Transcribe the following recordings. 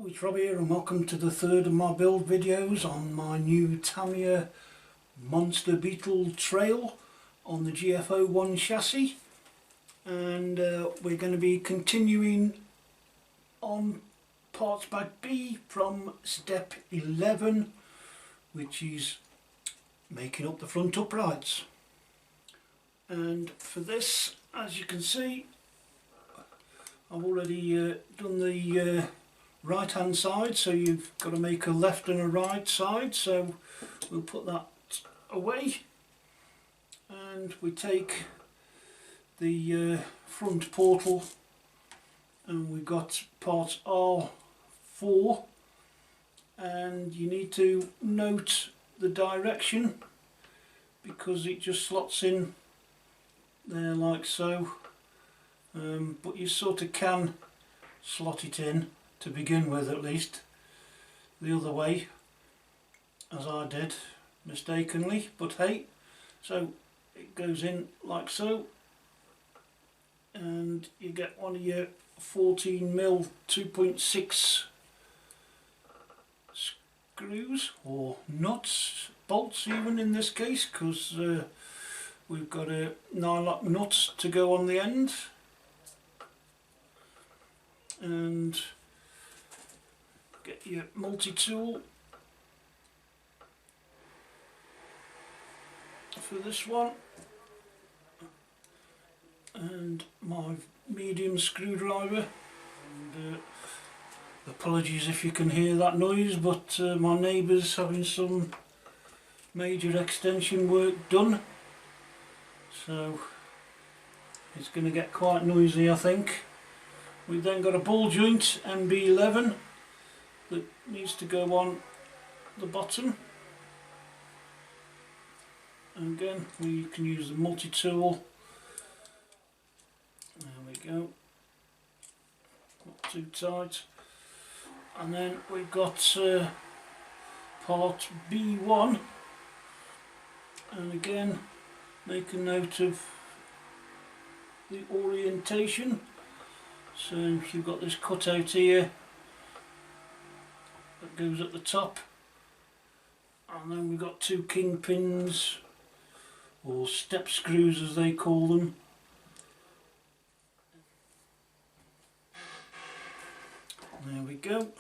It's Rob here and welcome to the third of my build videos on my new Tamiya Monster Beetle trail on the GF-01 chassis, and we're going to be continuing on parts bag B from step 11, which is making up the front uprights. And for this, as you can see, I've already done the right hand side, so you've got to make a left and a right side, so we'll put that away and we take the front portal, and we've got part R4, and you need to note the direction because it just slots in there like so, but you sort of can slot it in to begin with, at least the other way, as I did mistakenly, but hey, so it goes in like so, and you get one of your 14mm 2.6 screws or nuts, bolts even in this case, because we've got a nylock nut to go on the end, and get your multi-tool for this one, and my medium screwdriver, and apologies if you can hear that noise, but my neighbour's having some major extension work done, so it's going to get quite noisy, I think. We've then got a ball joint MB11 that needs to go on the bottom, and again we can use the multi-tool. There we go, not too tight. And then we've got part B1, and again make a note of the orientation. So you've got this cutout here that goes at the top, and then we've got two kingpins, or step screws as they call them. There we go.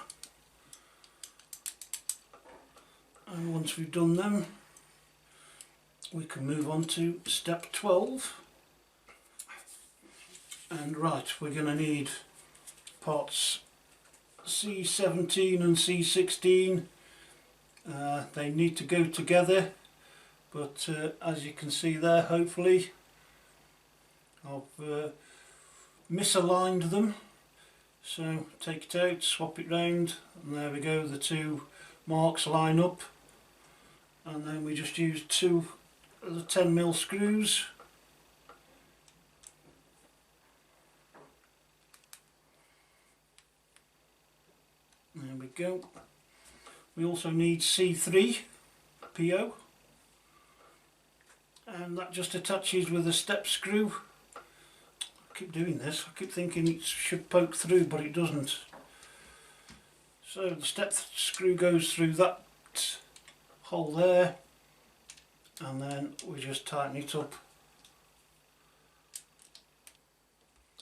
And once we've done them, we can move on to step 12. And right, we're going to need parts C17 and C16. They need to go together, but as you can see there, hopefully I've misaligned them. So take it out, swap it round, and there we go, the two marks line up, and then we just use two of the 10mm screws. There we go. We also need C3 PO, and that just attaches with a step screw. I keep doing this, I keep thinking it should poke through, but it doesn't. So the step screw goes through that hole there, and then we just tighten it up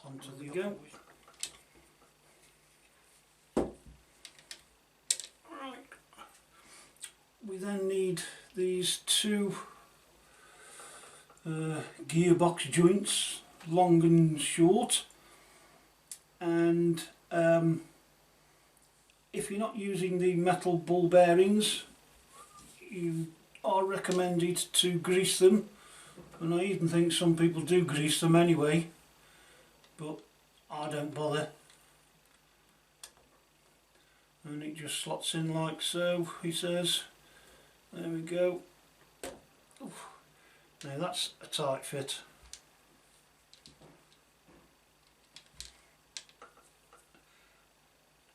onto the go. We then need these two gearbox joints, long and short, and if you're not using the metal ball bearings, you are recommended to grease them, and I even think some people do grease them anyway, but I don't bother. And it just slots in like so, he says. There we go. Oof. Now that's a tight fit.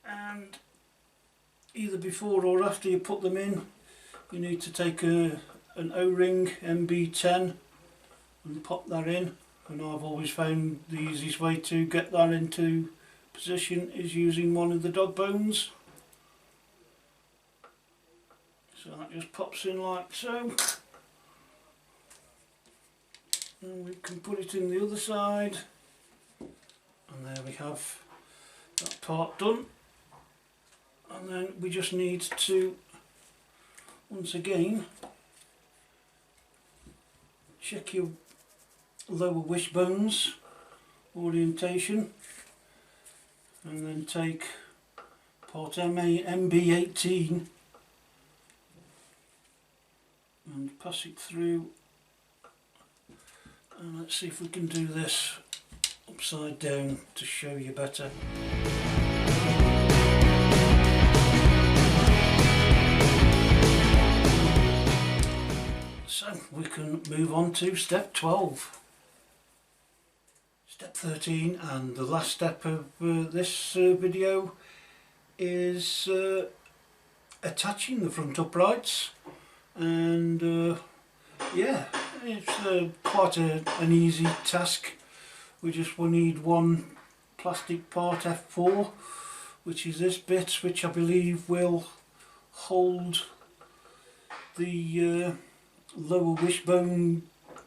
And either before or after you put them in, you need to take an O-ring MB10 and pop that in, and I've always found the easiest way to get that into position is using one of the dog bones. So that just pops in like so. And we can put it in the other side. And there we have that part done. And then we just need to, once again, check your lower wishbones orientation, and then take part MB18 and pass it through, and let's see if we can do this upside down to show you better. So we can move on to step 12. Step 13, and the last step of this video, is attaching the front uprights. And yeah, it's quite an easy task. We need one plastic part F4, which is this bit, which I believe will hold the lower wishbone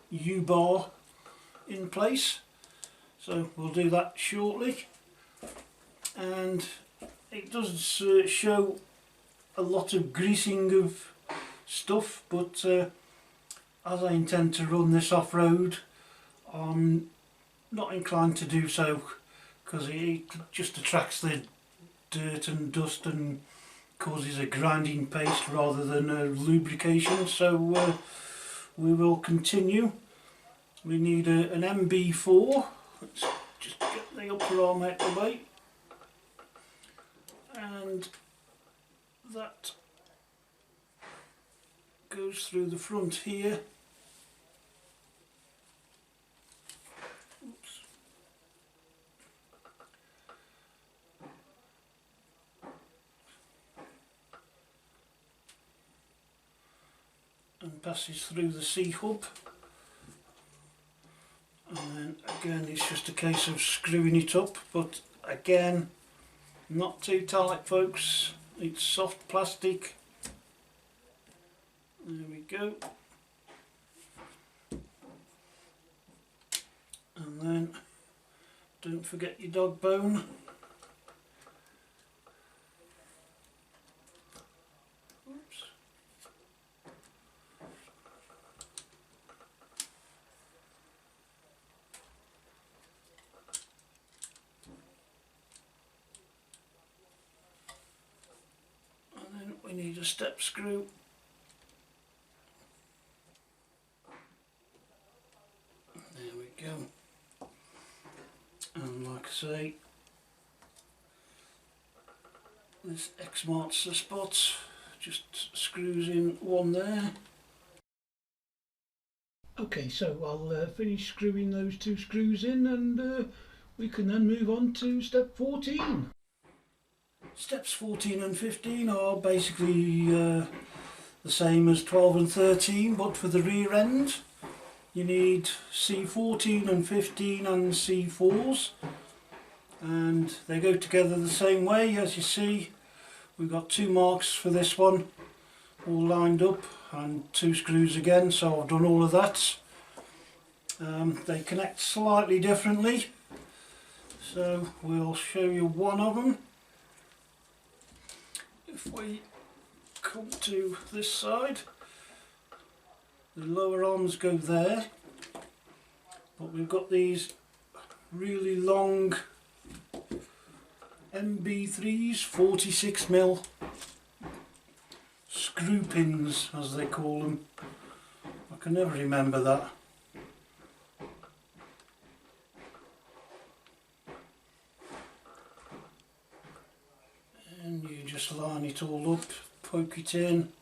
U-bar in place. So we'll do that shortly. And it does show a lot of greasing of stuff, but as I intend to run this off-road, I'm not inclined to do so, because it just attracts the dirt and dust and causes a grinding paste rather than a lubrication. So we will continue. We need an MB4. Let's just get the upper arm out of the way, and that goes through the front here. Oops. And passes through the C-hub. And then again, it's just a case of screwing it up, but again, not too tight, folks. It's soft plastic. There we go. And then don't forget your dog bone. Oops. We need a step screw. There we go. And like I say, this X marks the spot, just screws in one there. Okay, so I'll finish screwing those two screws in, and we can then move on to step 14. Steps 14 and 15 are basically the same as 12 and 13, but for the rear end you need C14 and 15 and C4s, and they go together the same way. As you see, we've got two marks for this one all lined up, and two screws again, so I've done all of that. They connect slightly differently, so we'll show you one of them. If we come to this side, the lower arms go there, but we've got these really long MB3s, 46mm screw pins as they call them. I can never remember that. And you just line it all up, poke it in,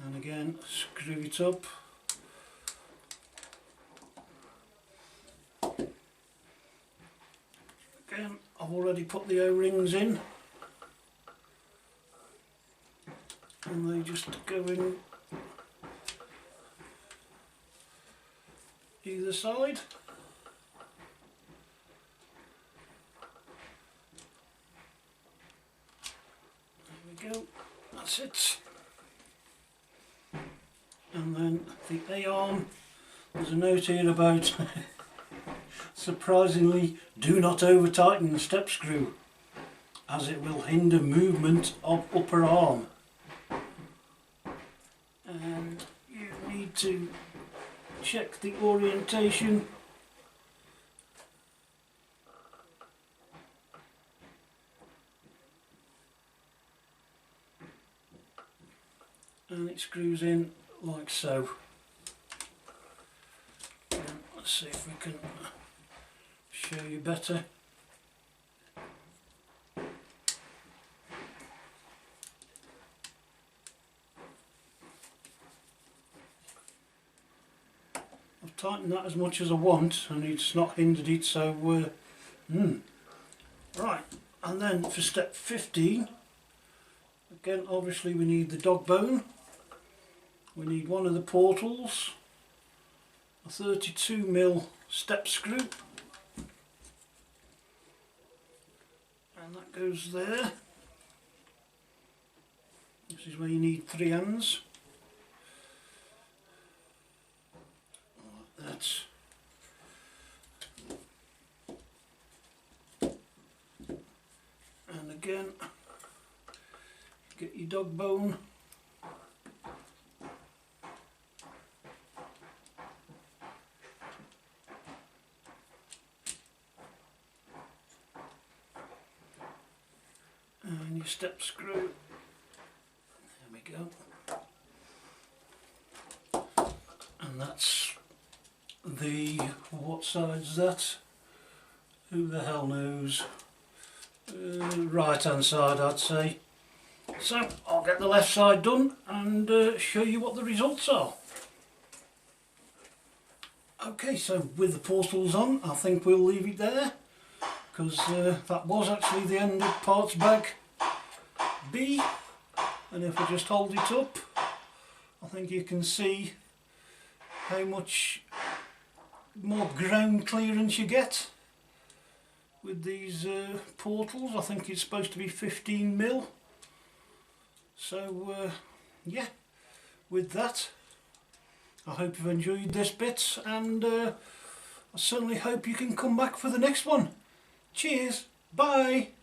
and again screw it up. Again, I've already put the O-rings in, and they just go in either side. There we go, that's that's it. And then the A-arm, there's a note here about surprisingly, do not over tighten the step screw as it will hinder movement of upper arm. And you need to check the orientation and it screws in like so. And let's see if we can show you better. I've tightened that as much as I want and it's not hindered it, so right. And then for step 15, again obviously we need the dog bone, we need one of the portals, a 32mm step screw, and that goes there. This is where you need 3 hands. Like that. And again, get your dog bone. And your step screw. There we go. And that's the, what side's that? Who the hell knows? Right hand side, I'd say. So I'll get the left side done and show you what the results are. Okay, so with the portals on, I think we'll leave it there, because that was actually the end of parts bag B, and if I just hold it up, I think you can see how much more ground clearance you get with these portals. I think it's supposed to be 15mm. So yeah, with that, I hope you've enjoyed this bit, and I certainly hope you can come back for the next one. Cheers, bye.